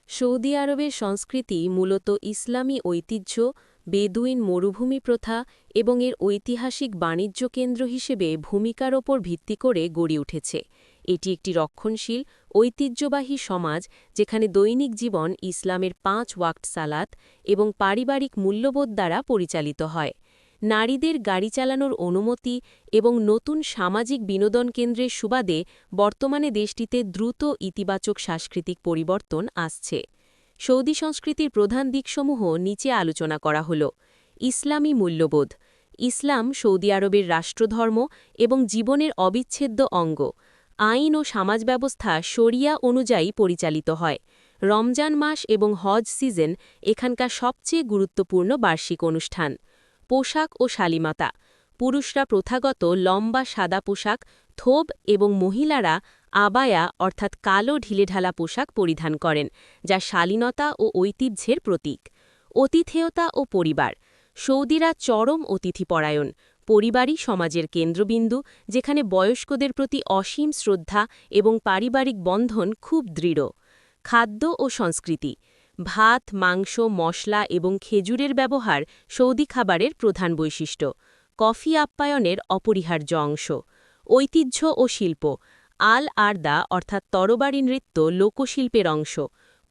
Saudi আরবের সংস্কৃতি মূলত ইসলামী ঐতিহ্য, বেদুইন মরুভূমি প্রথা এবং এর ঐতিহাসিক বাণিজ্য কেন্দ্র হিসেবে ভূমিকার ওপর ভিত্তি করে গড়ে উঠেছে। এটি একটি রক্ষণশীল, ঐতিহ্যবাহী সমাজ যেখানে দৈনিক জীবন ইসলামের ৫ ওয়াক্ত সালাত এবং পারিবারিক মূল্যবোধ দ্বারা পরিচালিত হয়। নারীদের গাড়ি চালানোর অনুমতি এবং নতুন সামাজিক বিনোদন কেন্দ্রের সুবাদে বর্তমানে দেশটিতে দ্রুত ইতিবাচক সাংস্কৃতিক পরিবর্তন আসছে। সৌদি সংস্কৃতির প্রধান দিকসমূহ নিচে আলোচনা করা হল। ইসলামী মূল্যবোধ। ইসলাম সৌদি আরবের রাষ্ট্রধর্ম এবং জীবনের অবিচ্ছেদ্য অঙ্গ। আইন ও সমাজ ব্যবস্থা শরিয়া অনুযায়ী পরিচালিত হয়। রমজান মাস এবং হজ সিজন এখানকার সবচেয়ে গুরুত্বপূর্ণ বার্ষিক অনুষ্ঠান। পোশাক ও শালীনতা। পুরুষরা প্রথাগত লম্বা সাদা পোশাক, থোব এবং মহিলারা আবায়া অর্থাৎ কালো ঢিলেঢালা পোশাক পরিধান করেন, যা শালীনতা ও ঐতিহ্যের প্রতীক। অতিথেয়তা ও পরিবার। সৌদিরা চরম অতিথিপরায়ণ। পরিবারই সমাজের কেন্দ্রবিন্দু, যেখানে বয়স্কদের প্রতি অসীম শ্রদ্ধা এবং পারিবারিক বন্ধন খুব দৃঢ়। খাদ্য ও সংস্কৃতি। ভাত, মাংস, মশলা এবং খেজুরের ব্যবহার সৌদি খাবারের প্রধান বৈশিষ্ট্য। কফি আপ্যায়নের অপরিহার্য অংশ। ঐতিহ্য ও শিল্প। আল আরদা অর্থাৎ তরবারি নৃত্য লোকশিল্পের অংশ।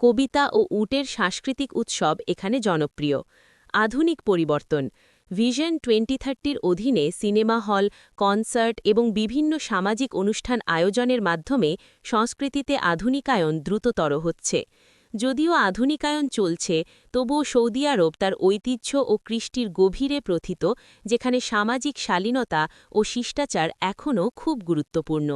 কবিতা ও উটের সাংস্কৃতিক উৎসব এখানে জনপ্রিয়। আধুনিক পরিবর্তন। ভিশন 2030-র অধীনে সিনেমা হল, কনসার্ট এবং বিভিন্ন সামাজিক অনুষ্ঠান আয়োজনের মাধ্যমে সংস্কৃতিতে আধুনিকায়ন দ্রুততর হচ্ছে। যদিও আধুনিকায়ন চলছে, তবুও সৌদি আরব তার ঐতিহ্য ও কৃষ্টির গভীরে প্রথিত, যেখানে সামাজিক শালীনতা ও শিষ্টাচার এখনও খুব গুরুত্বপূর্ণ।